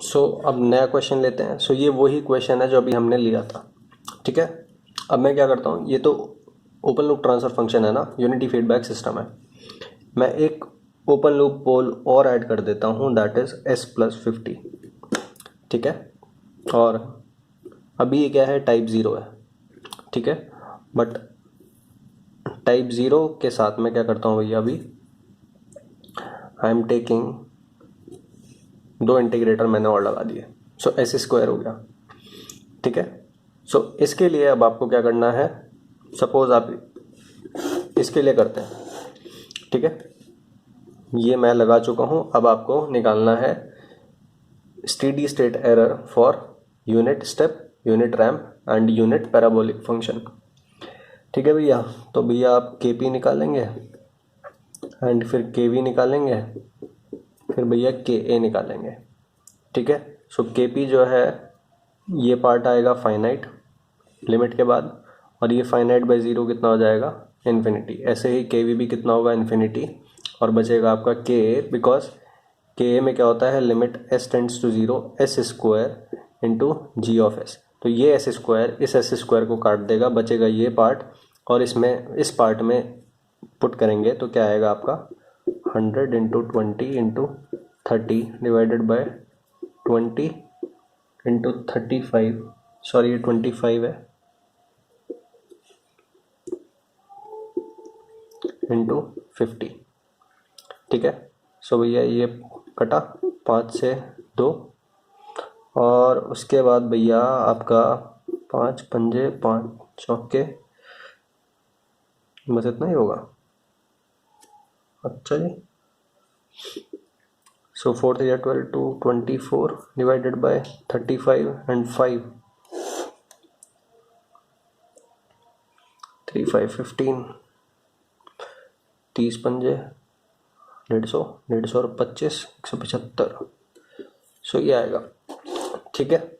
सो अब नया क्वेश्चन लेते हैं। सो ये वही क्वेश्चन है जो अभी हमने लिया था, ठीक है। अब मैं क्या करता हूँ, ये तो ओपन लूप ट्रांसफर फंक्शन है ना, यूनिटी फीडबैक सिस्टम है। मैं एक ओपन लूप पोल और ऐड कर देता हूँ, दैट इज S+50, ठीक है। और अभी ये क्या है, टाइप 0 है, ठीक है। बट टाइप 0 के साथ मैं क्या करता हूँ भैया, अभी आई एम टेकिंग 2 इंटीग्रेटर मैंने और लगा दिए। सो S² हो गया, ठीक है। सो इसके लिए अब आपको क्या करना है, सपोज आप इसके लिए करते हैं, ठीक है। ये मैं लगा चुका हूँ। अब आपको निकालना है steady state error for unit step, unit ramp and unit parabolic function, ठीक है भैया। तो भैया आप KP निकालेंगे एंड फिर KV निकालेंगे, फिर भैया KA निकालेंगे, ठीक है। सो KP जो है ये पार्ट आएगा फाइनाइट लिमिट के बाद, और ये फाइनाइट बाय 0 कितना हो जाएगा, इन्फिनिटी। ऐसे ही KV भी कितना होगा, इन्फिनिटी, और बचेगा आपका KA, बिकॉज KA में क्या होता है, limit S tends to 0 S² into G(s). तो ये S², इस S² को काट देगा, बचेगा ये पार्ट, और इसमें इस पार्ट में पुट करेंगे तो क्या आएगा आपका 100 into 20 into 30 divided by 20 into 35, sorry ये 25 है, इंटू 50, ठीक है। सो भैया ये कटा 5 से 2, और उसके बाद भैया आपका 5 पंजे 5 चौके, बस इतना ही होगा। अच्छा जी। सो 4 3 12 2 24 डिवाइडेड बाय 35 एंड 5 3 5 15, 30 पंजे 150 और 25 175। सो ये आएगा, ठीक है।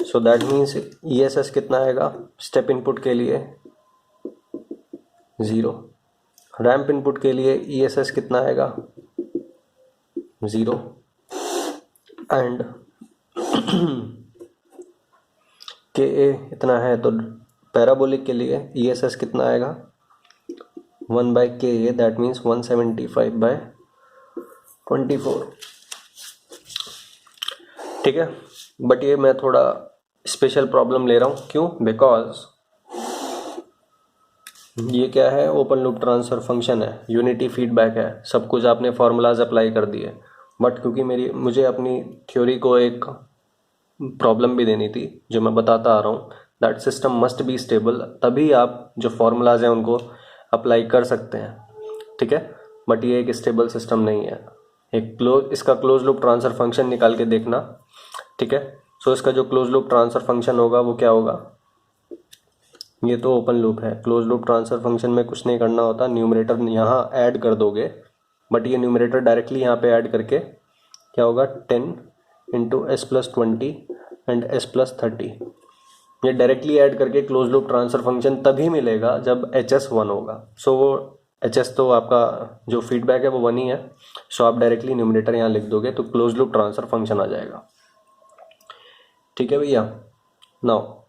सो दैट मीन्स ESS कितना आएगा, स्टेप इनपुट के लिए 0, रैम्प इनपुट के लिए ESS कितना आएगा 0, एंड KA इतना है, तो पैराबोलिक के लिए ESS कितना आएगा 1/KA, दैट मीन्स 175/24, ठीक है। बट ये मैं थोड़ा स्पेशल प्रॉब्लम ले रहा हूँ, क्यों, बिकॉज ये क्या है, ओपन लूप ट्रांसफर फंक्शन है, यूनिटी फीडबैक है, सब कुछ आपने फॉर्मूलाज अप्लाई कर दिए। बट क्योंकि मुझे अपनी थ्योरी को एक प्रॉब्लम भी देनी थी, जो मैं बताता आ रहा हूँ, that system must be stable, तभी आप जो फॉर्मूलाज हैं उनको अप्लाई कर सकते हैं, ठीक है। बट ये एक स्टेबल सिस्टम नहीं है। इसका क्लोज लूप ट्रांसफर फंक्शन निकाल के देखना, ठीक है। सो इसका जो क्लोज लूप ट्रांसफर फंक्शन होगा वो क्या होगा, ये तो ओपन लूप है, क्लोज लूप ट्रांसफर फंक्शन में कुछ नहीं करना होता, न्यूमरेटर यहाँ ऐड कर दोगे, बट ये न्यूमरेटर डायरेक्टली यहाँ पे ऐड करके क्या होगा 10 इंटू S+20 एंड S+30, ये डायरेक्टली ऐड करके क्लोज लूप ट्रांसफर फंक्शन तभी मिलेगा जब HS 1 होगा। सो वो HS तो आपका जो फीडबैक है वो 1 ही है, सो आप डायरेक्टली न्यूमरेटर यहाँ लिख दोगे तो क्लोज लूप ट्रांसफर फंक्शन आ जाएगा, ठीक है भैया। नाउ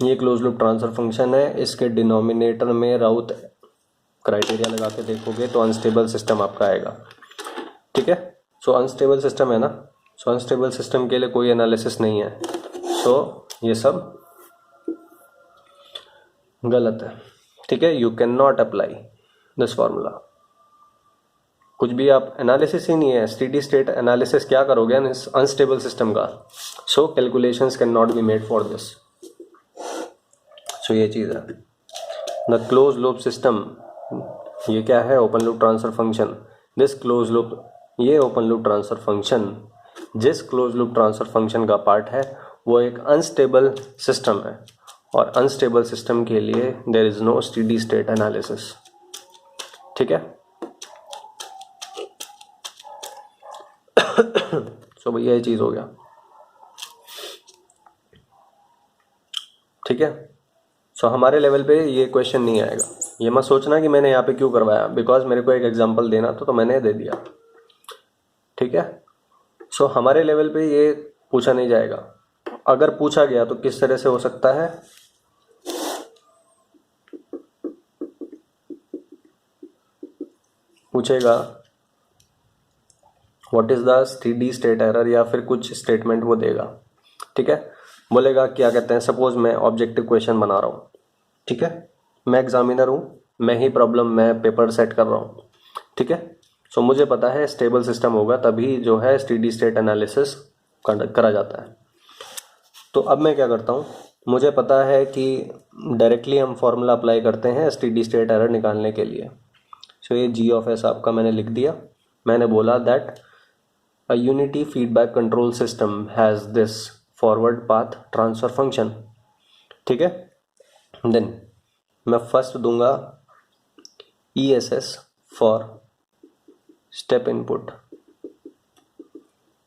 ये क्लोज लूप ट्रांसफर फंक्शन है, इसके डिनोमिनेटर में राउथ क्राइटेरिया लगा के देखोगे तो अनस्टेबल सिस्टम आपका आएगा, ठीक है। सो अनस्टेबल सिस्टम है ना, सो अनस्टेबल सिस्टम के लिए कोई एनालिसिस नहीं है, सो ये सब गलत है, ठीक है। You can not apply this formula, कुछ भी आप एनालिसिस ही नहीं है, स्टेडी स्टेट एनालिसिस क्या करोगे इस अनस्टेबल सिस्टम का। So calculations can not be made for this. So ये चीज़ है द क्लोज लूप सिस्टम, ये क्या है, open loop transfer function, this close loop, ये ओपन लूप ट्रांसफर फंक्शन जिस क्लोज लूप ट्रांसफर फंक्शन का पार्ट है वो एक अनस्टेबल सिस्टम है, और अनस्टेबल सिस्टम के लिए there is no steady state analysis, ठीक है। सो भैया ये चीज़ हो गया, ठीक है। सो हमारे लेवल पे ये क्वेश्चन नहीं आएगा, ये मत सोचना कि मैंने यहाँ पे क्यों करवाया, बिकॉज मेरे को एक एग्जांपल देना था तो मैंने दे दिया, ठीक है। सो हमारे लेवल पे ये पूछा नहीं जाएगा। अगर पूछा गया तो किस तरह से हो सकता है, पूछेगा what is the steady state error, या फिर कुछ स्टेटमेंट वो देगा। ठीक है, बोलेगा क्या कहते हैं, सपोज मैं ऑब्जेक्टिव क्वेश्चन बना रहा हूँ। ठीक है, मैं एग्जामिनर हूँ, मैं ही प्रॉब्लम, मैं पेपर सेट कर रहा हूँ। ठीक है, सो मुझे पता है स्टेबल सिस्टम होगा तभी जो है स्टेडी स्टेट एनालिसिस करा जाता है। तो अब मैं क्या करता हूँ, मुझे पता है कि डायरेक्टली हम फॉर्मूला अप्लाई करते हैं स्टेडी स्टेट एरर निकालने के लिए। सो ये जी ऑफ एस आपका मैंने लिख दिया। मैंने बोला that a unity feedback control system has this forward path transfer function. ठीक है, देन मैं फर्स्ट दूंगा E S S for step input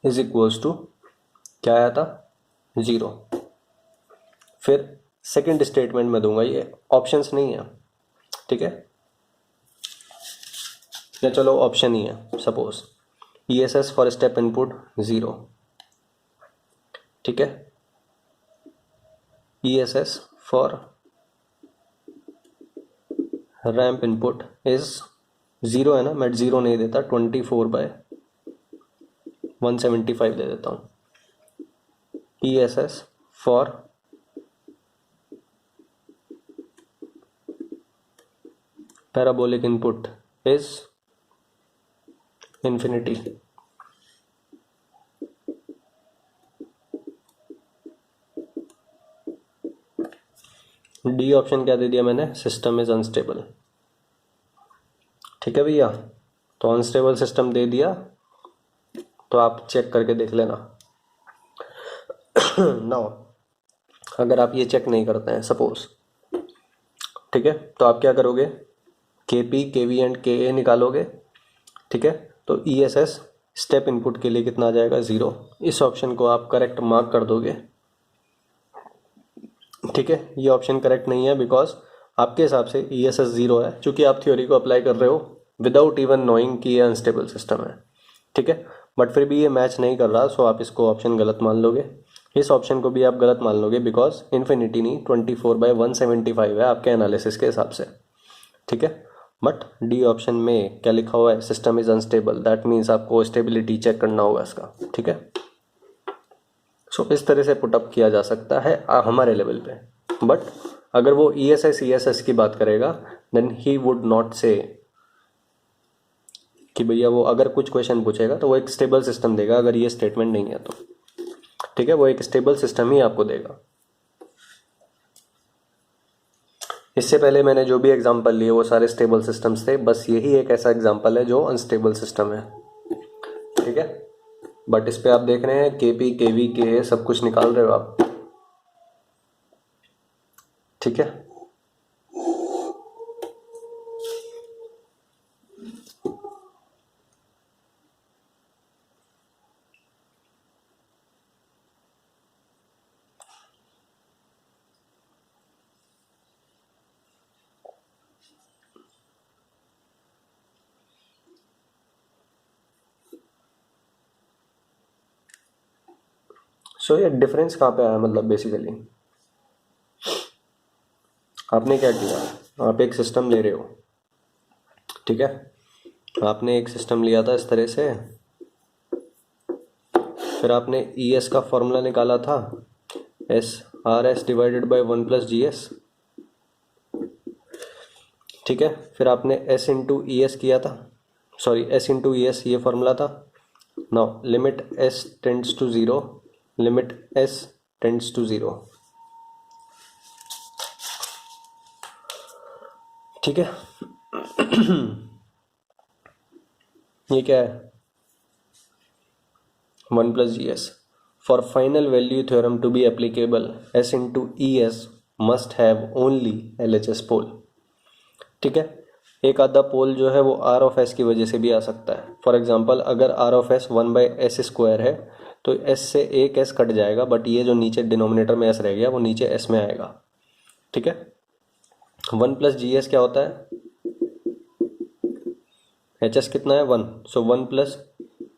is equals to, क्या आया था, 0। फिर सेकंड स्टेटमेंट में दूंगा, ये ऑप्शंस नहीं है। ठीक है, या चलो ऑप्शन ही है, suppose E S S for step input 0। ठीक है, ई S S for ramp input is 0 है ना, मैं 0 नहीं देता, 24/175 दे देता हूँ। ई S S for parabolic input is infinity. D option क्या दे दिया मैंने, सिस्टम इज अनस्टेबल। ठीक है भैया, तो अनस्टेबल सिस्टम दे दिया, तो आप चेक करके देख लेना। नाउ अगर आप ये चेक नहीं करते हैं सपोज, ठीक है, तो आप क्या करोगे, के पी के वी एंड के ए निकालोगे। ठीक है, तो ई एस एस स्टेप इनपुट के लिए कितना आ जाएगा, 0। इस ऑप्शन को आप करेक्ट मार्क कर दोगे। ठीक है, ये ऑप्शन करेक्ट नहीं है बिकॉज आपके हिसाब से ई एस एस 0 है, चूंकि आप थ्योरी को अप्लाई कर रहे हो विदाउट इवन नोइंग कि ये अनस्टेबल सिस्टम है। ठीक है, बट फिर भी ये मैच नहीं कर रहा, सो आप इसको ऑप्शन गलत मान लोगे। इस ऑप्शन को भी आप गलत मान लोगे बिकॉज इन्फिनिटी नहीं, 24/175 है आपके एनालिसिस के हिसाब से। ठीक है, बट डी ऑप्शन में क्या लिखा हुआ है, system is unstable, that means आपको स्टेबिलिटी चेक करना होगा इसका। ठीक है, सो इस तरह से पुटअप किया जा सकता है हमारे लेवल पे। बट अगर वो ई एस एस की बात करेगा देन ही वुड नॉट से कि भैया, वो अगर कुछ क्वेश्चन पूछेगा तो वो एक स्टेबल सिस्टम देगा, अगर ये स्टेटमेंट नहीं है तो। ठीक है, वो एक स्टेबल सिस्टम ही आपको देगा। इससे पहले मैंने जो भी एग्जांपल लिए वो सारे स्टेबल सिस्टम्स थे, बस यही एक ऐसा एग्जांपल है जो अनस्टेबल सिस्टम है। ठीक है, बट इस पे आप देख रहे हैं के पी के वी के ए सब कुछ निकाल रहे हो आप। ठीक है, सो ये डिफरेंस कहाँ पे आया, मतलब बेसिकली आपने क्या किया, आप एक सिस्टम ले रहे हो। ठीक है, आपने एक सिस्टम लिया था इस तरह से, फिर आपने ई एस का फॉर्मूला निकाला था, S R S divided by 1+GS। ठीक है, फिर आपने एस इंटू ई एस किया था, sorry S into E S ये फॉर्मूला था। Now limit S tends to 0, limit S tends to 0। ठीक है, ये क्या है, 1+GS। For final value theorem to be applicable S into E S must have only LHS pole. ठीक है, एक आधा पोल जो है वो आर ऑफ एस की वजह से भी आ सकता है। फॉर एग्जांपल अगर आर ऑफ एस 1/s² है तो एस से एक एस कट जाएगा, बट ये जो नीचे डिनोमिनेटर में एस रह गया वो नीचे एस में आएगा। ठीक है, 1+GS क्या होता है, HS कितना है 1, सो 1+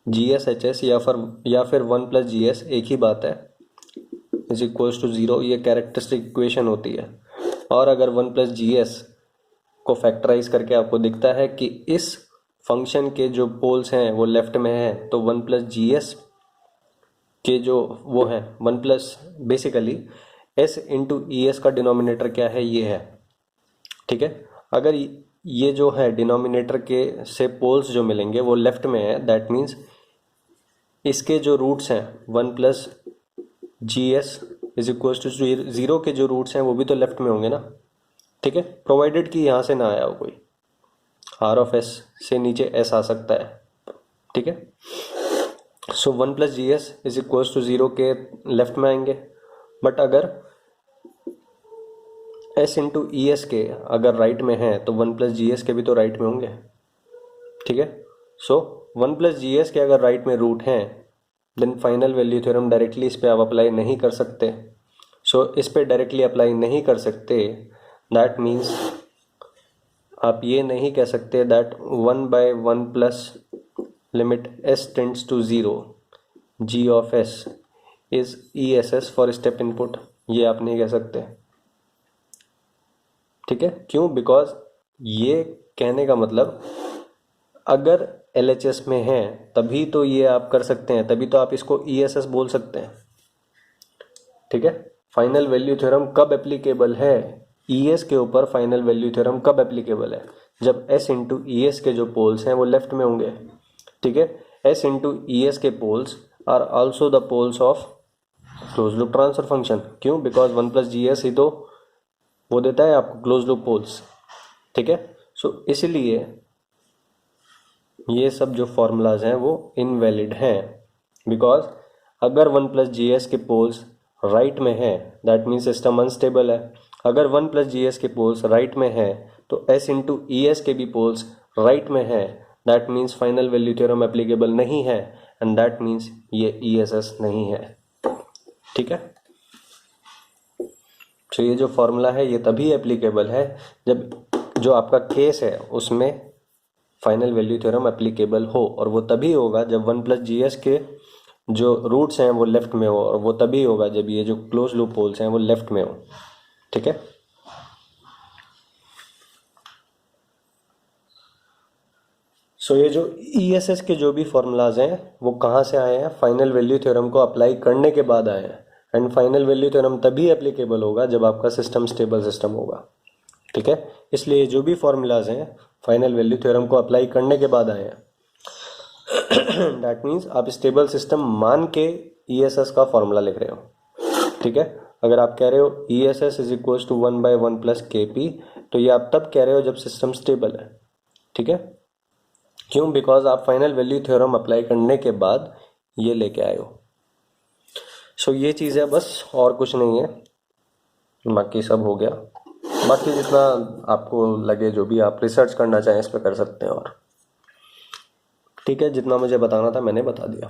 जी एस एच एस या फिर 1 प्लस जी एस एक ही बात है, इज इक्वल्स टू 0, ये कैरेक्टरिस्टिक इक्वेशन होती है। और अगर 1 प्लस जी एस को फैक्टराइज करके आपको दिखता है कि इस फंक्शन के जो पोल्स हैं वो लेफ्ट में हैं, तो 1 प्लस जी एस के जो वो हैं 1 plus basically S into E S का डिनोमिनेटर क्या है, ये है। ठीक है, अगर ये जो है डिनोमिनेटर के से पोल्स जो मिलेंगे वो लेफ्ट में है, दैट मीन्स इसके जो रूट्स हैं 1 plus G S is equal to 0 के जो रूट्स हैं वो भी तो लेफ्ट में होंगे ना। ठीक है, प्रोवाइडेड कि यहाँ से ना आया हो कोई, आर ऑफ एस से नीचे एस आ सकता है। ठीक है, so 1 plus G S is equal to 0 के लेफ्ट में आएंगे, बट अगर एस इंटू ई एस के अगर राइट में है तो 1 प्लस जी एस के भी तो राइट में होंगे। ठीक है, सो 1 प्लस जी एस के अगर राइट में रूट हैं then final value theorem directly इस पे आप अप्लाई नहीं कर सकते। सो इस पे डायरेक्टली अप्लाई नहीं कर सकते, दैट मीन्स आप ये नहीं कह सकते that 1/1 plus limit S tends to 0 G of S is E S S for step input, ये आप नहीं कह सकते। ठीक है, क्यों? बिकॉज ये कहने का मतलब अगर LHS में है तभी तो ये आप कर सकते हैं, तभी तो आप इसको ESS बोल सकते हैं। ठीक है, फाइनल वैल्यू थ्योरम कब एप्लीकेबल है? ES के ऊपर फाइनल वैल्यू थ्योरम कब एप्लीकेबल है? जब S इंटू ES के जो पोल्स हैं वो लेफ्ट में होंगे। ठीक है, S इंटू ES के poles are also the poles of closed loop transfer function. क्यों? बिकॉज 1 प्लस जी एस ही तो वो देता है आपको क्लोज लूप पोल्स। ठीक है, सो इसलिए ये सब जो फॉर्मूलाज हैं वो इनवैलिड हैं, बिकॉज अगर 1 प्लस जी एस के पोल्स राइट में है दैट मीन्स सिस्टम अनस्टेबल है। अगर 1 प्लस जी एस के पोल्स राइट में है तो एस इंटू ई एस के भी पोल्स राइट में है, that means final value theorem applicable नहीं है, एंड दैट मीन्स ये ई एस एस नहीं है। ठीक है, तो ये जो फॉर्मूला है ये तभी एप्लीकेबल है जब जो आपका केस है उसमें फाइनल वैल्यू थ्योरम एप्लीकेबल हो, और वो तभी होगा जब 1 प्लस जी एस के जो रूट्स हैं वो लेफ्ट में हो, और वो तभी होगा जब ये जो क्लोज लूप पोल्स हैं वो लेफ्ट में हो। ठीक है, सो ये जो ESS के जो भी फॉर्मूलाज हैं वो कहाँ से आए हैं? फाइनल वैल्यू थ्योरम को अप्लाई करने के बाद आए हैं, एंड फाइनल वैल्यू थ्योरम तभी एप्लीकेबल होगा जब आपका सिस्टम स्टेबल सिस्टम होगा। ठीक है, इसलिए जो भी फॉर्मूलाज हैं फाइनल वैल्यू थ्योरम को अप्लाई करने के बाद आए हैं। दैट मीन्स आप स्टेबल सिस्टम मान के ESS का फॉर्मूला लिख रहे हो। ठीक है, अगर आप कह रहे हो ESS is equal to 1/1 plus KP, तो ये आप तब कह रहे हो जब सिस्टम स्टेबल है। ठीक है, क्यों? बिकॉज आप फाइनल वैल्यू थ्योरम अप्लाई करने के बाद ये लेके आए हो। सो ये चीज़ है बस, और कुछ नहीं है, बाकी सब हो गया। बाकी जितना आपको लगे, जो भी आप रिसर्च करना चाहें इस पर कर सकते हैं। और ठीक है, जितना मुझे बताना था मैंने बता दिया।